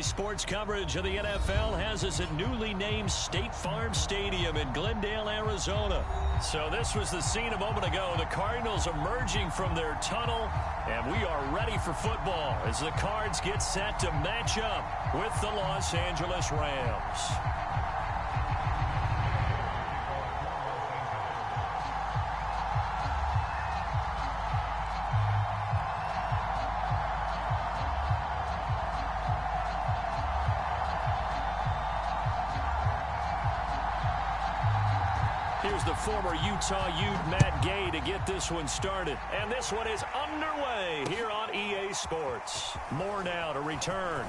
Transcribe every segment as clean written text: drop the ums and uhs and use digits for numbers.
EA Sports coverage of the NFL has us at newly named State Farm Stadium in Glendale, Arizona. So this was the scene a moment ago. The Cardinals emerging from their tunnel, and we are ready for football as the Cards get set to match up with the Los Angeles Rams. Here's the former Utah Ute Matt Gay to get this one started. And this one is underway here on EA Sports. More now to return.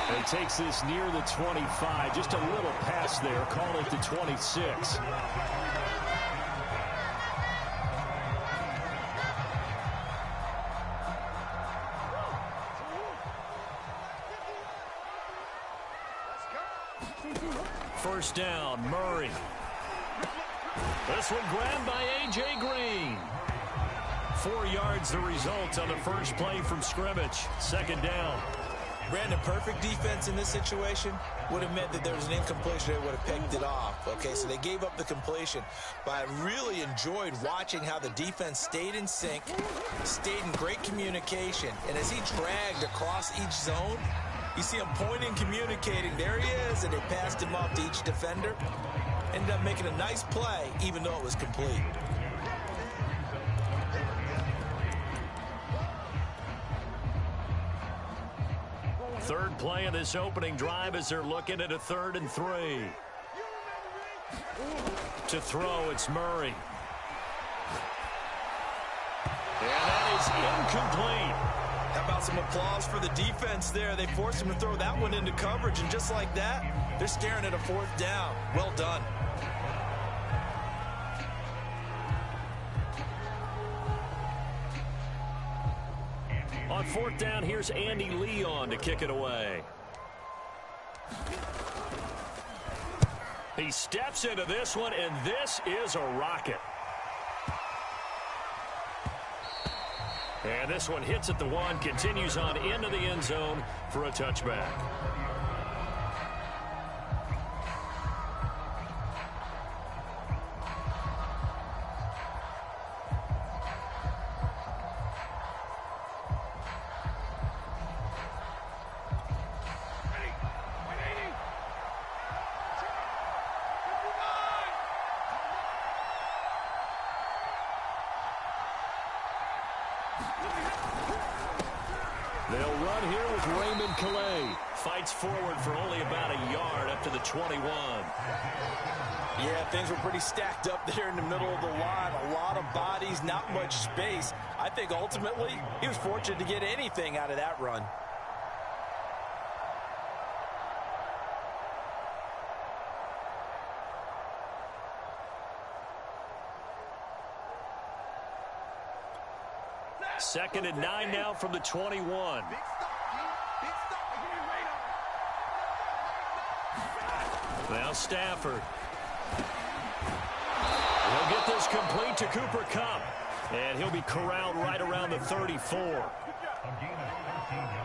And takes this near the 25. Just a little pass there. Call it the 26. First down, Murray. This one grabbed by A.J. Green. 4 yards the result on the first play from scrimmage. Second down. Brandon, perfect defense in this situation would have meant that there was an incompletion. They would have picked it off. Okay, so they gave up the completion. But I really enjoyed watching how the defense stayed in sync, stayed in great communication. And as he dragged across each zone, you see him pointing, communicating. There he is, and they passed him off to each defender. Ended up making a nice play, even though it was complete. Third play of this opening drive as they're looking at a 3rd and 3. To throw, it's Murray. And that is incomplete. How about some applause for the defense there? They forced him to throw that one into coverage, and just like that, they're staring at a 4th down. Well done. On 4th down, here's Andy Leon to kick it away. He steps into this one, and this is a rocket. And this one hits at the 1, continues on into the end zone for a touchback. They'll run here with Raymond Calais. Fights forward for only about a yard up to the 21. Yeah, things were pretty stacked up there in the middle of the line. A lot of bodies, not much space. I think ultimately he was fortunate to get anything out of that run. Second and 9 now from the 21. Now Stafford. He'll get this complete to Cooper Kupp. And he'll be corralled right around the 34.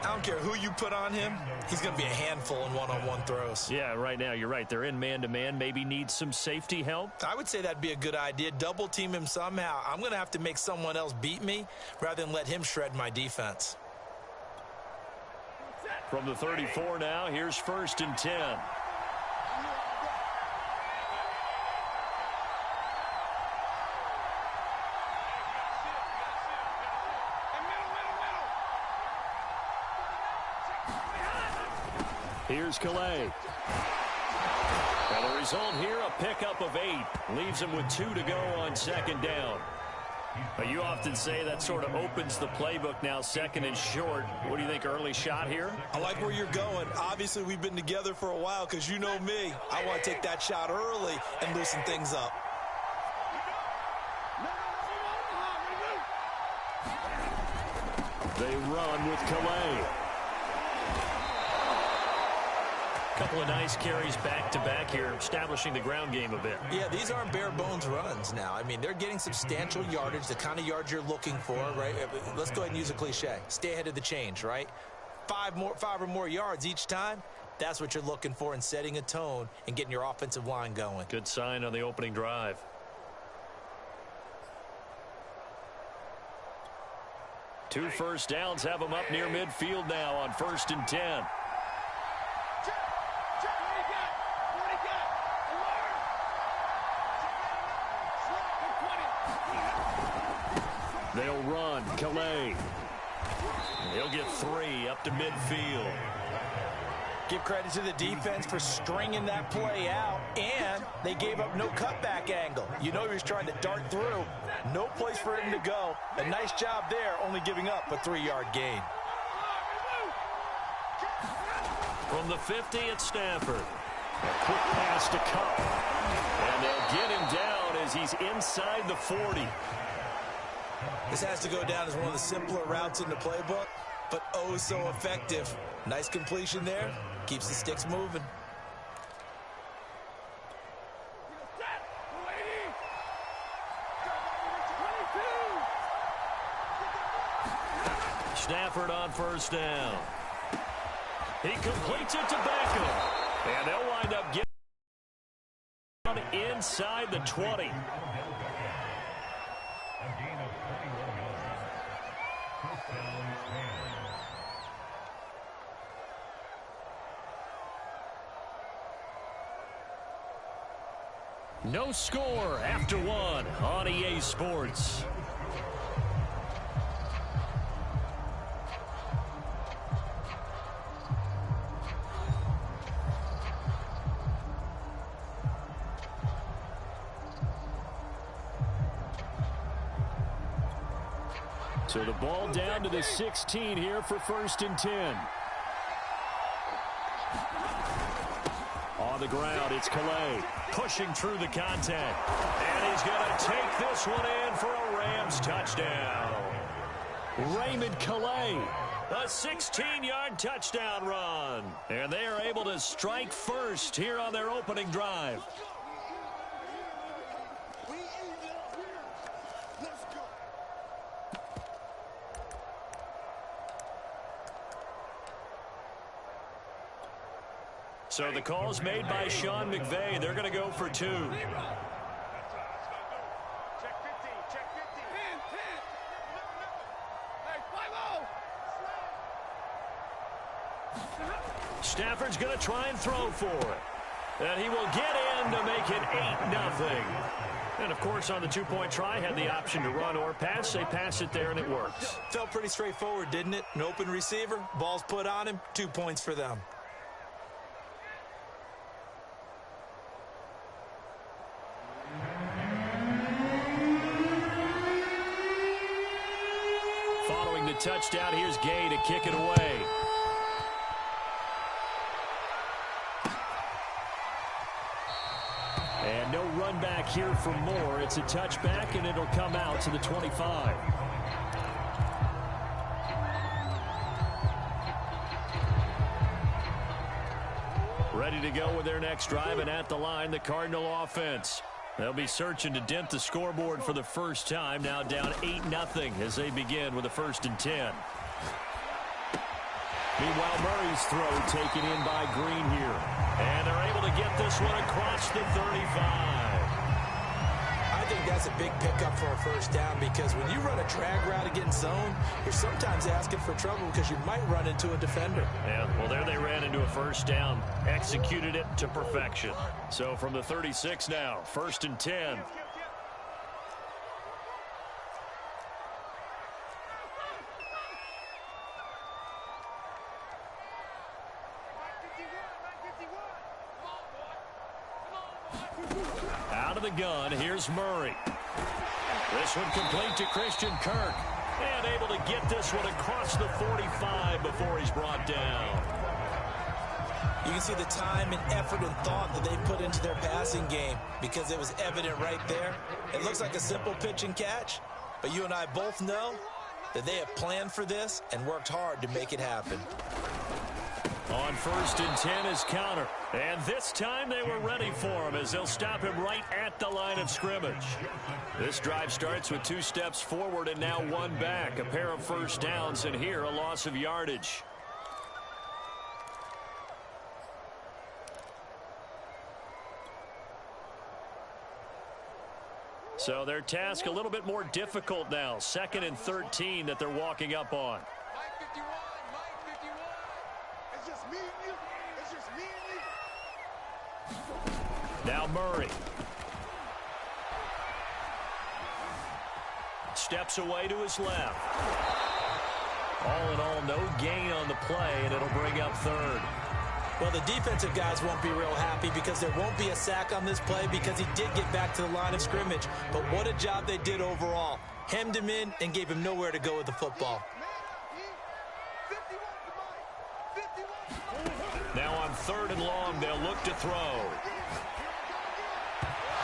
I don't care who you put on him. He's going to be a handful in one-on-one throws. Yeah, right now you're right. They're in man-to-man. Maybe need some safety help. I would say that'd be a good idea. Double team him somehow. I'm going to have to make someone else beat me rather than let him shred my defense. From the 34 now, here's 1st and 10. Here's Calais. And the result here, a pickup of 8. Leaves him with 2 to go on 2nd down. But you often say that sort of opens the playbook now, 2nd and short. What do you think, early shot here? I like where you're going. Obviously, we've been together for a while because you know me. I want to take that shot early and loosen things up. They run with Calais. Couple of nice carries back-to-back here, establishing the ground game a bit. Yeah, these aren't bare-bones runs now. I mean, they're getting substantial yardage, the kind of yards you're looking for, right? Let's go ahead and use a cliche. Stay ahead of the change, right? five or more yards each time, that's what you're looking for in setting a tone and getting your offensive line going. Good sign on the opening drive. Two first downs have them up near midfield now on 1st and 10. They'll run. Calais. He'll get 3 up to midfield. Give credit to the defense for stringing that play out, and they gave up no cutback angle. You know he was trying to dart through. No place for him to go. A nice job there, only giving up a 3-yard gain. From the 50 at Stafford. A quick pass to Cup. And they'll get him down as he's inside the 40. This has to go down as one of the simpler routes in the playbook, but oh so effective. Nice completion there. Keeps the sticks moving. Stafford on first down. He completes it to Beckham. And they'll wind up getting inside the 20. No score after 1 on EA Sports. So the ball down to the 16 here for 1st and 10. On the ground, it's Calais pushing through the contact. And he's going to take this one in for a Rams touchdown. Raymond Calais, a 16-yard touchdown run. And they are able to strike first here on their opening drive. So the call's made by Sean McVay. They're going to go for 2. Stafford's going to try and throw for it. And he will get in to make it 8-0. And, of course, on the 2-point try, had the option to run or pass. They pass it there, and it works. Felt pretty straightforward, didn't it? An open receiver, ball's put on him, 2 points for them. Following the touchdown, here's Gay to kick it away. And no run back here for Moore. It's a touchback, and it'll come out to the 25. Ready to go with their next drive, and at the line, the Cardinal offense. They'll be searching to dent the scoreboard for the first time, now down 8-0 as they begin with a 1st and 10. Meanwhile, Murray's throw taken in by Green here. And they're able to get this one across the 35. I think that's a big pickup for a first down, because when you run a drag route against zone, you're sometimes asking for trouble because you might run into a defender. Yeah, well, there they ran into a first down. Executed it to perfection. So from the 36 now, 1st and 10. Out of the gun, here's Murray. This one complete to Christian Kirk. And able to get this one across the 45 before he's brought down. You can see the time and effort and thought that they put into their passing game, because it was evident right there. It looks like a simple pitch and catch, but you and I both know that they have planned for this and worked hard to make it happen. On 1st and 10 is counter. And this time they were ready for him as they'll stop him right at the line of scrimmage. This drive starts with 2 steps forward and now 1 back. A pair of first downs, and here a loss of yardage. So their task a little bit more difficult now. 2nd and 13 that they're walking up on. Mike 51, Mike 51. It's just me and you. It's just me and you. Now Murray. Steps away to his left. All in all, no gain on the play, and it'll bring up 3rd. Well, the defensive guys won't be real happy because there won't be a sack on this play because he did get back to the line of scrimmage. But what a job they did overall. Hemmed him in and gave him nowhere to go with the football. Now on 3rd and long, they'll look to throw.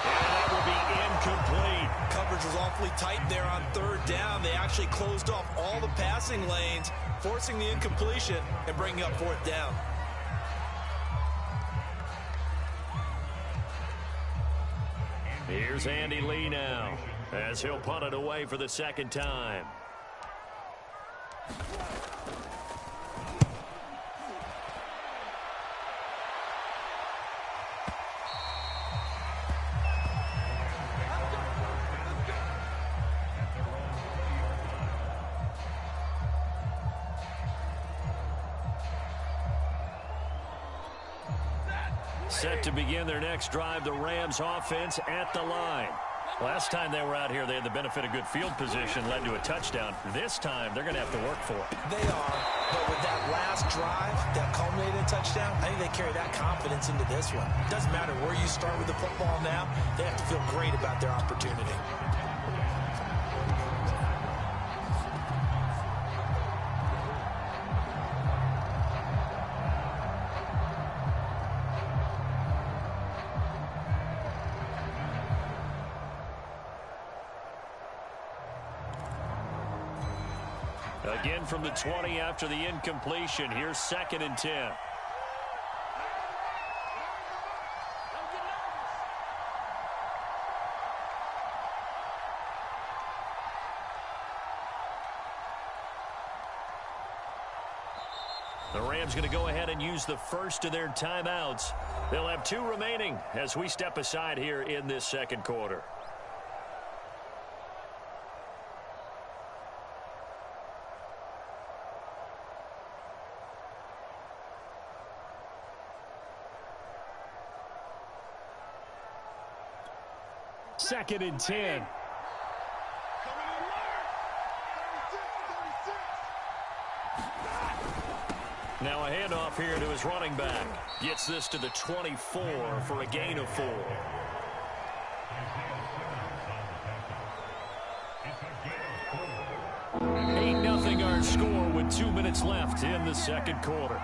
And that will be incomplete. Coverage was awfully tight there on 3rd down. They actually closed off all the passing lanes, forcing the incompletion and bringing up 4th down. Here's Andy Lee now, as he'll punt it away for the 2nd time. Set to begin their next drive, the Rams offense at the line. Last time they were out here, they had the benefit of good field position, led to a touchdown. This time, they're going to have to work for it. They are, but with that last drive that culminated in a touchdown, I think they carry that confidence into this one. It doesn't matter where you start with the football now, they have to feel great about their opportunity. Again from the 20 after the incompletion. Here's 2nd and 10. The Rams going to go ahead and use the first of their timeouts. They'll have 2 remaining as we step aside here in this 2nd quarter. Second and 10. Now a handoff here to his running back. Gets this to the 24 for a gain of 4. Ain't nothing our score with 2 minutes left in the 2nd quarter.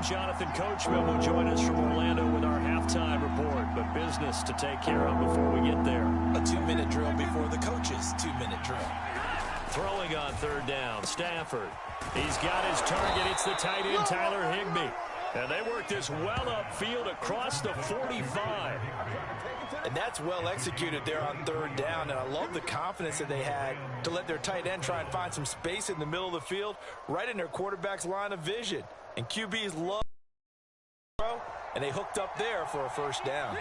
Jonathan Coachman will join us from Orlando with our halftime report, but business to take care of before we get there. A 2-minute drill before the coach's 2-minute drill. Throwing on 3rd down, Stafford. He's got his target. It's the tight end, Tyler Higbee. And they work this well upfield across the 45. And that's well executed there on 3rd down. And I love the confidence that they had to let their tight end try and find some space in the middle of the field, right in their quarterback's line of vision. And QBs love throw, and they hooked up there for a 1st down.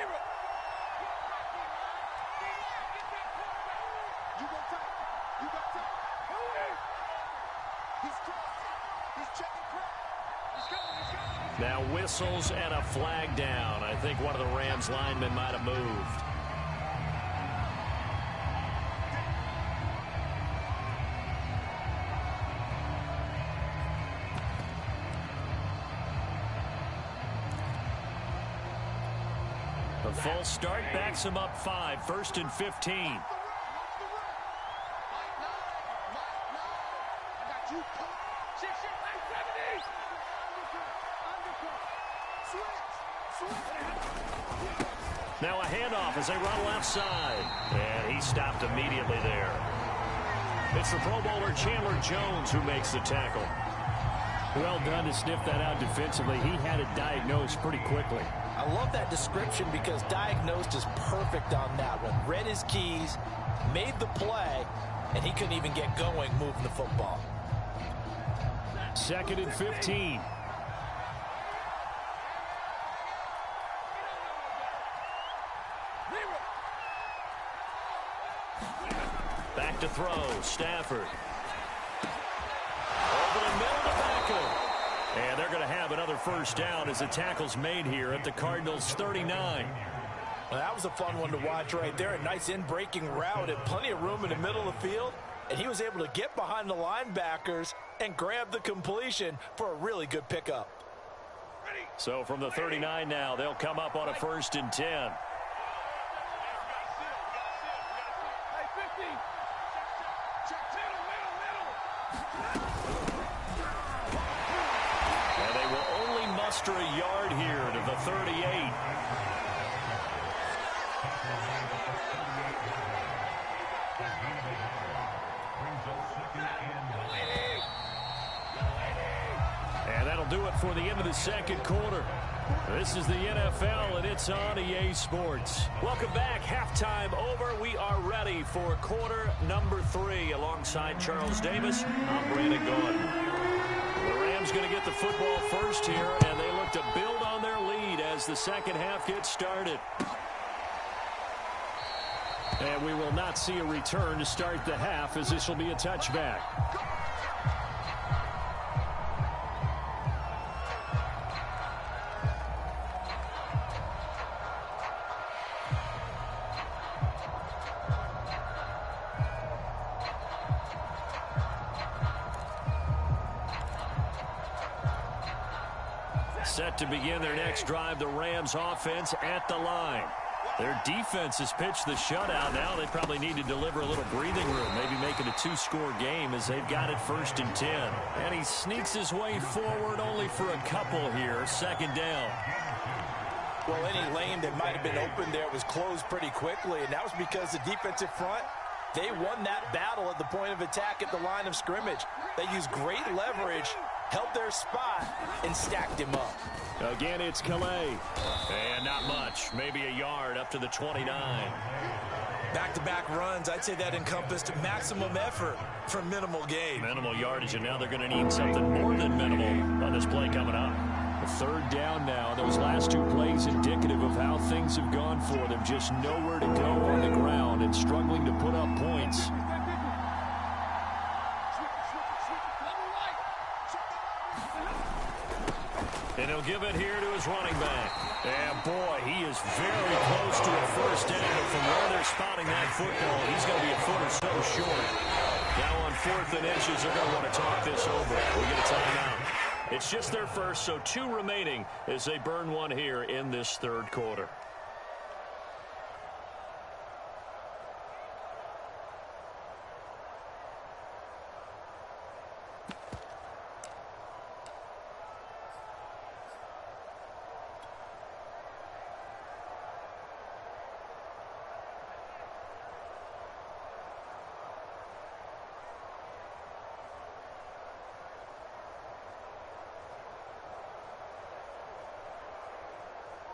Now whistles and a flag down. I think one of the Rams linemen might have moved. The false start backs him up 5, 1st and 15. Now a handoff as they run left side. And he stopped immediately there. It's the Pro Bowler Chandler Jones who makes the tackle. Well done to sniff that out defensively. He had it diagnosed pretty quickly. I I love that description because diagnosed is perfect on that one. Read his keys, made the play, and he couldn't even get going moving the football. 2nd and 15. Back to throw, Stafford. Over the middle to Beckham. And they're going to have another first down as the tackle's made here at the Cardinals' 39. Well, that was a fun one to watch right there. A nice in-breaking route and plenty of room in the middle of the field. And he was able to get behind the linebackers and grab the completion for a really good pickup. So from the 39 now, they'll come up on a 1st and 10. And they will only muster a yard here to the 38. And that'll do it for the end of the 2nd quarter. This is the NFL, and it's on EA Sports. Welcome back. Halftime over. We are ready for quarter number 3. Alongside Charles Davis, I'm Brandon Gordon. The Rams going to get the football first here, and they look to build on their lead as the second half gets started. And we will not see a return to start the half, as this will be a touchback. Set to begin their next drive, the Rams offense at the line. Their defense has pitched the shutout. Now they probably need to deliver a little breathing room, maybe make it a 2-score game as they've got it 1st and 10. And he sneaks his way forward only for a couple here. 2nd down. Well, any lane that might have been open there was closed pretty quickly, and that was because the defensive front, they won that battle at the point of attack at the line of scrimmage. They used great leverage, held their spot, and stacked him up. Again, it's Calais. And not much. Maybe a yard up to the 29. Back-to-back runs, I'd say that encompassed maximum effort for minimal gain. Minimal yardage, and now they're going to need something more than minimal on this play coming up. The 3rd down now. Those last 2 plays indicative of how things have gone for them. Just nowhere to go on the ground and struggling to put up points. And he'll give it here to his running back. And, boy, he is very close to a first down. But from where they're spotting that football, he's going to be a foot or so short. Now on 4th and inches, they're going to want to talk this over. We get a timeout. It's just their first, so 2 remaining as they burn one here in this 3rd quarter.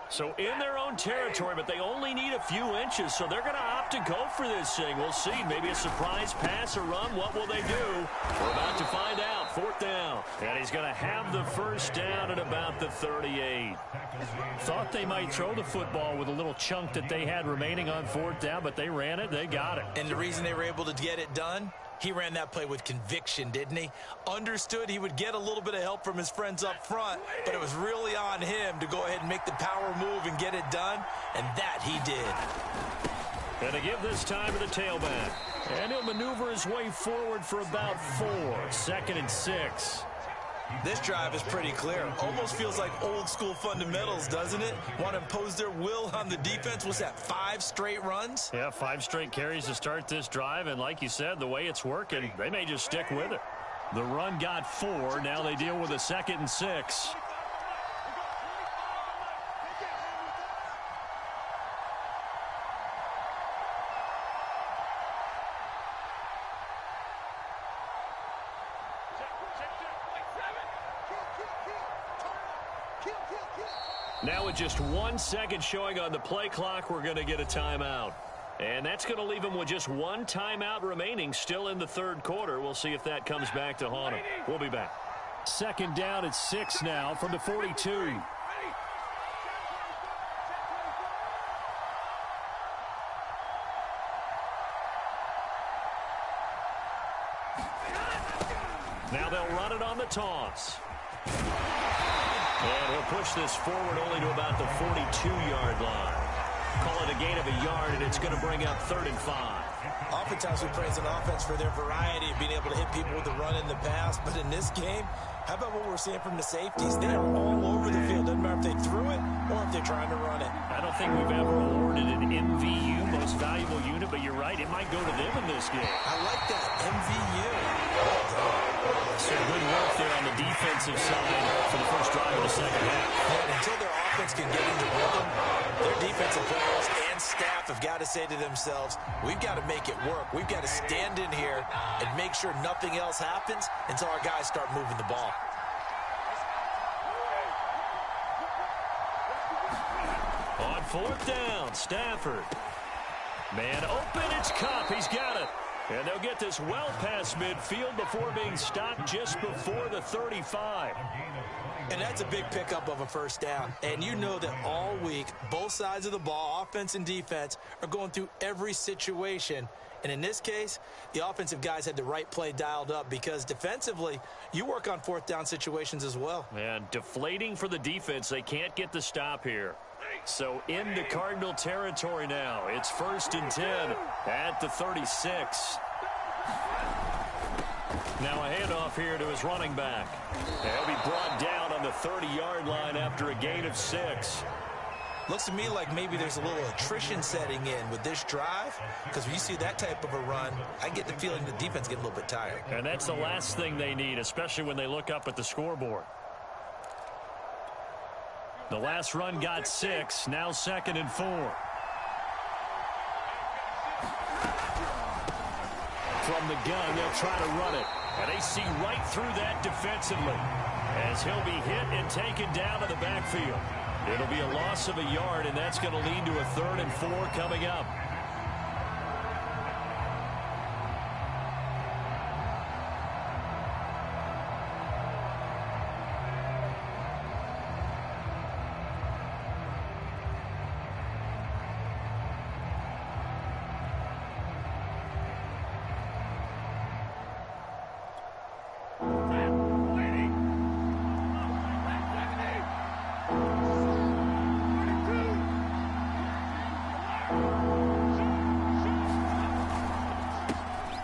So in their own territory, but they only need a few inches, so they're going to opt to go for this thing. We'll see. Maybe a surprise pass or run. What will they do? We're about to find out. 4th down. And he's going to have the first down at about the 38. Thought they might throw the football with a little chunk that they had remaining on 4th down, but they ran it. They got it. And the reason they were able to get it done? He ran that play with conviction, didn't he? Understood he would get a little bit of help from his friends up front, but it was really on him to go ahead and make the power move and get it done, and that he did. And to give this time to the tailback. And he'll maneuver his way forward for about 4. 2nd and 6. This drive is pretty clear. Almost feels like old school fundamentals, doesn't it? Want to impose their will on the defense. What's that, 5 straight runs? Yeah, 5 straight carries to start this drive. And like you said, the way it's working, they may just stick with it. The run got 4. Now they deal with a 2nd and 6. Now with just 1 second showing on the play clock, we're going to get a timeout. And that's going to leave them with just one timeout remaining still in the third quarter. We'll see if that comes back to haunt them. We'll be back. Second down at 6 now from the 42. Now they'll run it on the toss. And he'll push this forward only to about the 42-yard line. Call it a gain of a yard, and it's going to bring up 3rd and 5. Oftentimes we praise an offense for their variety of being able to hit people with the run in the pass. But in this game, how about what we're seeing from the safeties? They are all over the field. Doesn't matter if they threw it or if they're trying to run it. I don't think we've ever awarded an MVU, most valuable unit, but you're right, it might go to them in this game. I like that, MVU. So good work there on the defensive side for the first drive of the second half. And until their offense can get into rhythm, their defensive players and staff have got to say to themselves, we've got to make it work. We've got to stand in here and make sure nothing else happens until our guys start moving the ball. On 4th down, Stafford. Man open, it's Kupp. He's got it. And they'll get this well past midfield before being stopped just before the 35. And that's a big pickup of a first down. And you know that all week, both sides of the ball, offense and defense, are going through every situation. And in this case, the offensive guys had the right play dialed up because defensively, you work on 4th down situations as well. And deflating for the defense. They can't get the stop here. So into Cardinal territory now. It's 1st and 10 at the 36. Now a handoff here to his running back. He'll be brought down on the 30-yard line after a gain of 6. Looks to me like maybe there's a little attrition setting in with this drive, because when you see that type of a run, I get the feeling the defense gets a little bit tired. And that's the last thing they need, especially when they look up at the scoreboard. The last run got 6, now 2nd and 4. From the gun, they'll try to run it. And they see right through that defensively as he'll be hit and taken down to the backfield. It'll be a loss of a yard, and that's going to lead to a 3rd and 4 coming up.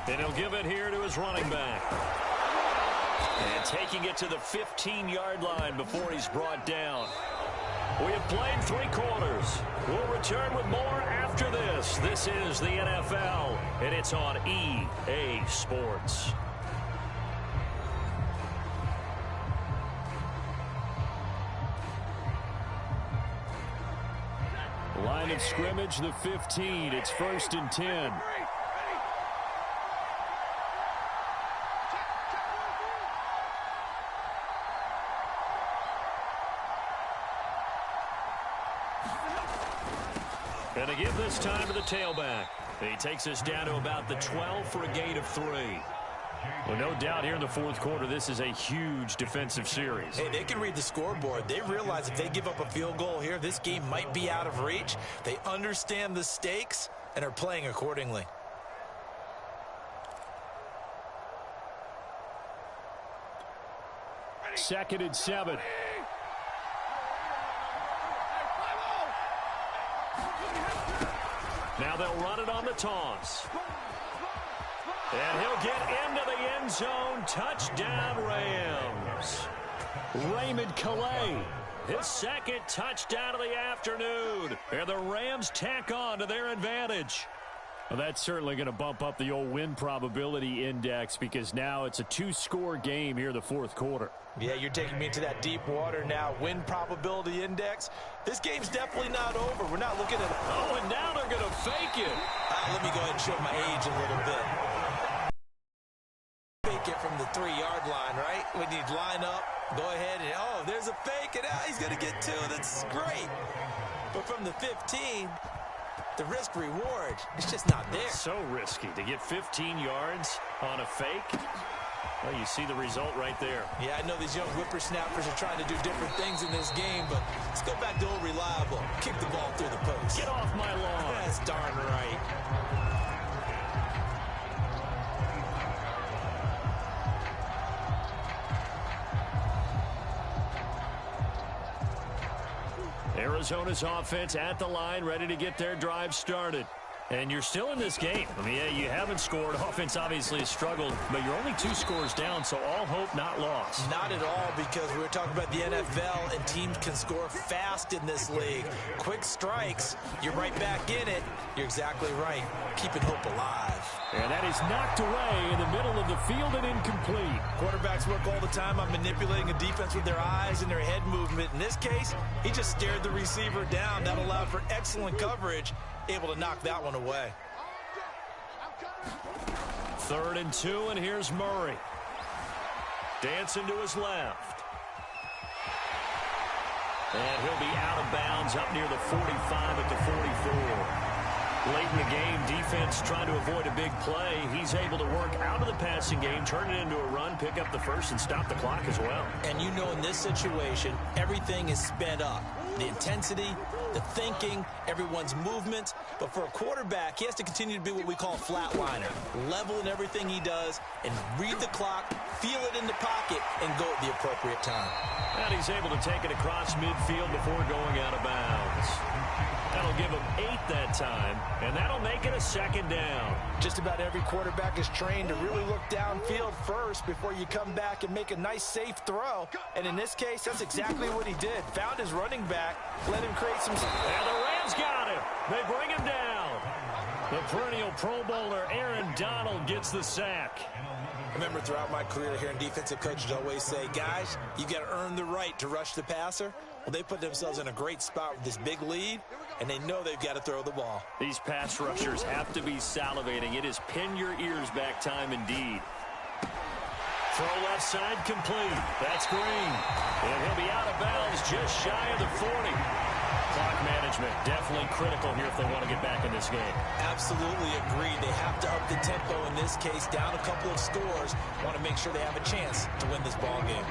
And he'll give it here to his running back. And taking it to the 15-yard line before he's brought down. We have played 3 quarters. We'll return with more after this. This is the NFL, and it's on EA Sports. Line of scrimmage, the 15. It's 1st and 10. And to give this time to the tailback. He takes us down to about the 12 for a gain of 3. Well, no doubt here in the 4th quarter, this is a huge defensive series. Hey, they can read the scoreboard. They realize if they give up a field goal here, this game might be out of reach. They understand the stakes and are playing accordingly. Second and 7. Now they'll run it on the toss. And he'll get into the end zone. Touchdown, Rams. Raymond Calais, his 2nd touchdown of the afternoon. And the Rams tack on to their advantage. Well, that's certainly going to bump up the old win probability index because now it's a 2-score game here in the 4th quarter. Yeah, you're taking me into that deep water now. Win probability index. This game's definitely not over. We're not looking at... Oh, and now they're going to fake it. Let me go ahead and show my age a little bit. Fake it from the 3-yard line, right? When you line up, go ahead Oh, there's a fake, and he's going to get 2. That's great. But from the 15, the risk reward, it's just not there. So risky to get 15 yards on a fake. Well, you see the result right there. Yeah, I know these young whippersnappers are trying to do different things in this game, but let's go back to old reliable. Kick the ball through the post. Get off my lawn. That's darn right. Arizona's offense at the line, ready to get their drive started. And you're still in this game. I mean, yeah, you haven't scored. Offense obviously has struggled, but you're only 2 scores down, so all hope not lost. Not at all, because we were talking about the NFL, and teams can score fast in this league. Quick strikes, you're right back in it. You're exactly right. Keeping hope alive. And that is knocked away in the middle of the field and incomplete. Quarterbacks work all the time on manipulating a defense with their eyes and their head movement. In this case, he just stared the receiver down. That allowed for excellent coverage. Able to knock that one away. 3rd and 2, and here's Murray. Dancing to his left. And he'll be out of bounds up near the 45 at the 44. Late in the game, defense trying to avoid a big play. He's able to work out of the passing game, turn it into a run, pick up the first, and stop the clock as well. And you know in this situation, everything is sped up. The intensity, the thinking, everyone's movement. But for a quarterback, he has to continue to be what we call a flatliner. Level in everything he does and read the clock, feel it in the pocket, and go at the appropriate time. And he's able to take it across midfield before going out of bounds. That'll give him 8 that time, and that'll make it a 2nd down. Just about every quarterback is trained to really look downfield first before you come back and make a nice, safe throw. And in this case, that's exactly what he did. Found his running back, let him create some... And the Rams got him. They bring him down. The perennial Pro Bowler Aaron Donald gets the sack. I remember throughout my career hearing defensive coaches always say, guys, you got to earn the right to rush the passer. Well, they put themselves in a great spot with this big lead, and they know they've got to throw the ball. These pass rushers have to be salivating. It is pin your ears back time indeed. Throw left side complete. That's Green. And he'll be out of bounds just shy of the 40. Clock management definitely critical here if they want to get back in this game. Absolutely agreed. They have to up the tempo in this case, down a couple of scores. Want to make sure they have a chance to win this ball game.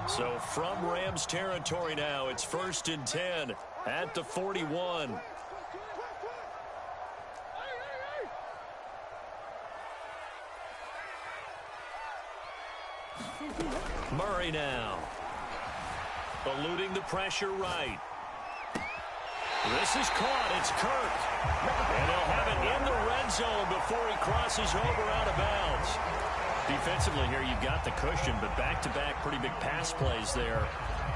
So from Rams territory now, it's 1st and 10 at the 41. Murray now. Eluding the pressure right. This is caught. It's Kirk. And he'll have it in the red zone before he crosses over out of bounds. Defensively here, you've got the cushion, but back-to-back pretty big pass plays there.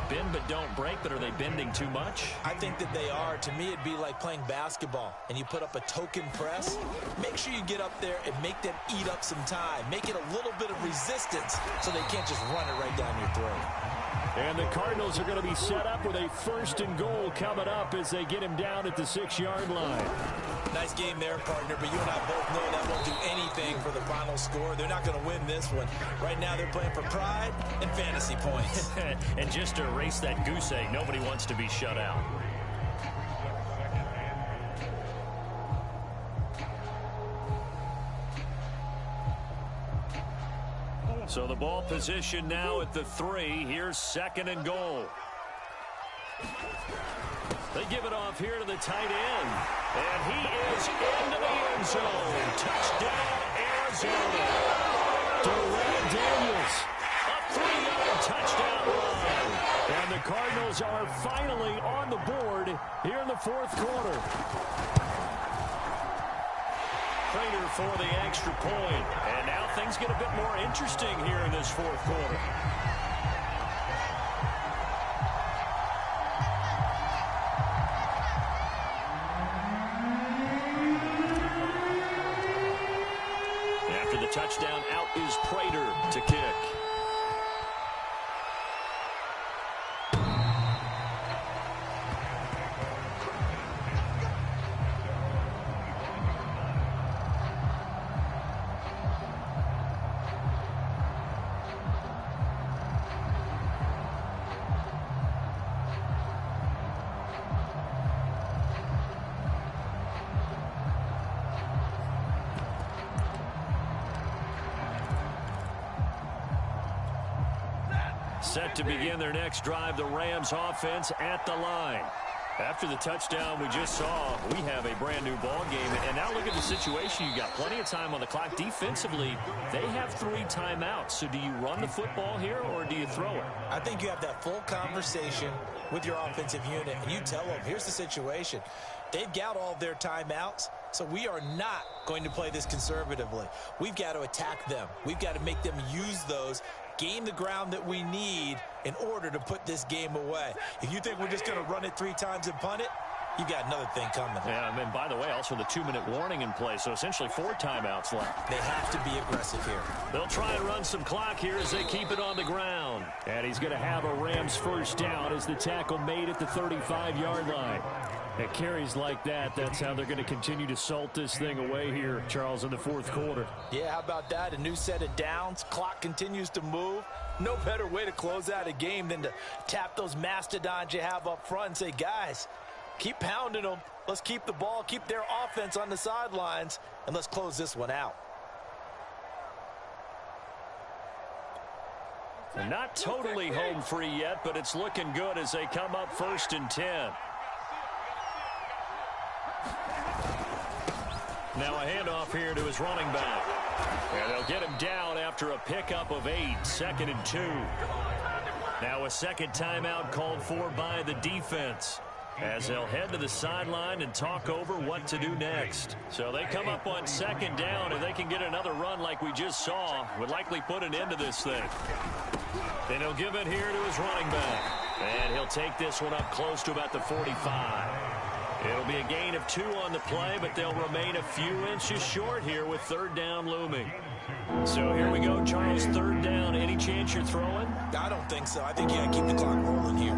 Bend but don't break, but are they bending too much? I think that they are. To me, it'd be like playing basketball, and you put up a token press. Make sure you get up there and make them eat up some time. Make it a little bit of resistance so they can't just run it right down your throat. And the Cardinals are going to be set up with a 1st and goal coming up as they get him down at the 6-yard line. Nice game there, partner, but you and I both know that won't do anything for the final score. They're not going to win this one. Right now they're playing for pride and fantasy points. And just to erase that goose egg, nobody wants to be shut out. So the ball position now at the 3. Here's 2nd and goal. They give it off here to the tight end. And he is into the end zone. Touchdown, Arizona. Darrell Daniels, a 3-yard touchdown run. And the Cardinals are finally on the board here in the 4th quarter. Prater for the extra point. And now things get a bit more interesting here in this 4th quarter. After the touchdown, out is Prater to kick. set to begin their next drive. The Rams offense at the line. After the touchdown we just saw, we have a brand new ball game. And now look at the situation. You got plenty of time on the clock. Defensively, they have 3 timeouts. So do you run the football here or do you throw it? I think you have that full conversation with your offensive unit, and you tell them, here's the situation. They've got all of their timeouts, so we are not going to play this conservatively. We've got to attack them. We've got to make them use those, gain the ground that we need in order to put this game away. If you think we're just going to run it 3 times and punt it, you got another thing coming. Yeah, and then, by the way, also the 2-minute warning in play, so essentially 4 timeouts left. They have to be aggressive here. They'll try and run some clock here as they keep it on the ground. And he's going to have a Rams first down as the tackle made at the 35-yard line. At carries like that, that's how they're going to continue to salt this thing away here, Charles, in the 4th quarter. Yeah, how about that? A new set of downs. Clock continues to move. No better way to close out a game than to tap those mastodons you have up front and say, guys, keep pounding them. Let's keep the ball, keep their offense on the sidelines, and let's close this one out. And not totally home free yet, but it's looking good as they come up 1st and 10. Now a handoff here to his running back. And they'll get him down after a pickup of 8, 2nd and 2. Now a second timeout called for by the defense, as they'll head to the sideline and talk over what to do next. So they come up on 2nd down, and they can get another run like we just saw. Would likely put an end to this thing. Then he'll give it here to his running back. And he'll take this one up close to about the 45. It'll be a gain of 2 on the play, but they'll remain a few inches short here with 3rd down looming. So here we go, Charles, 3rd down. Any chance you're throwing? I don't think so. I think you got to keep the clock rolling here.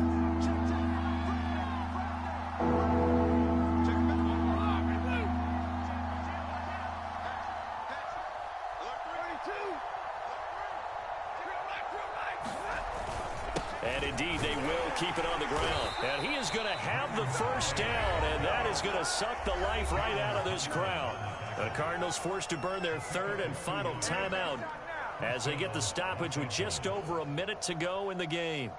And indeed, they will keep it on the ground. And he is going to have the first down, and that is going to suck the life right out of this crowd. The Cardinals forced to burn their 3rd and final timeout as they get the stoppage with just over a minute to go in the game.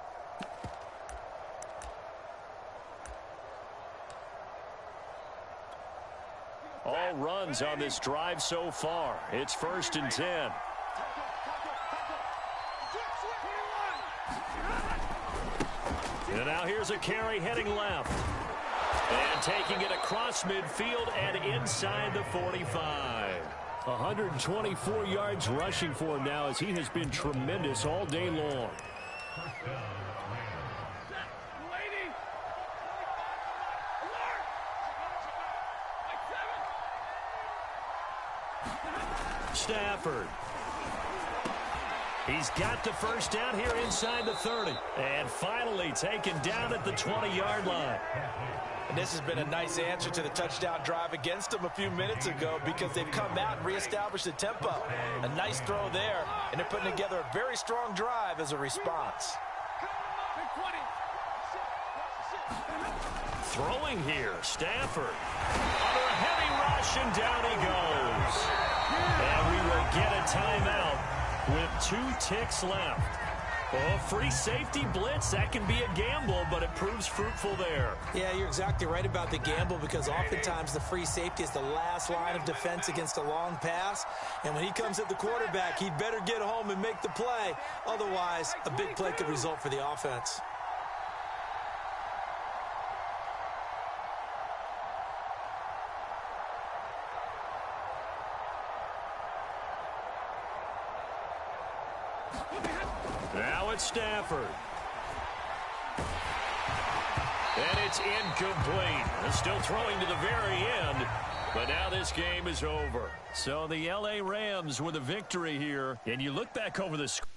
All runs on this drive so far. It's 1st and 10. And now here's a carry heading left. And taking it across midfield and inside the 45. 124 yards rushing for him now as he has been tremendous all day long. Stafford. He's got the first down here inside the 30. And finally taken down at the 20-yard line. And this has been a nice answer to the touchdown drive against them a few minutes ago because they've come out and reestablished the tempo. A nice throw there, and they're putting together a very strong drive as a response. Throwing here, Stafford. Under a heavy rush, and down he goes. And we will get a timeout with 2 ticks left. Oh, free safety blitz, that can be a gamble, but it proves fruitful there. Yeah, you're exactly right about the gamble because oftentimes the free safety is the last line of defense against a long pass. And when he comes at the quarterback, he'd better get home and make the play. Otherwise, a big play could result for the offense. Now it's Stafford. And it's incomplete. They're still throwing to the very end, but now this game is over. So the LA Rams with a victory here, and you look back over the score.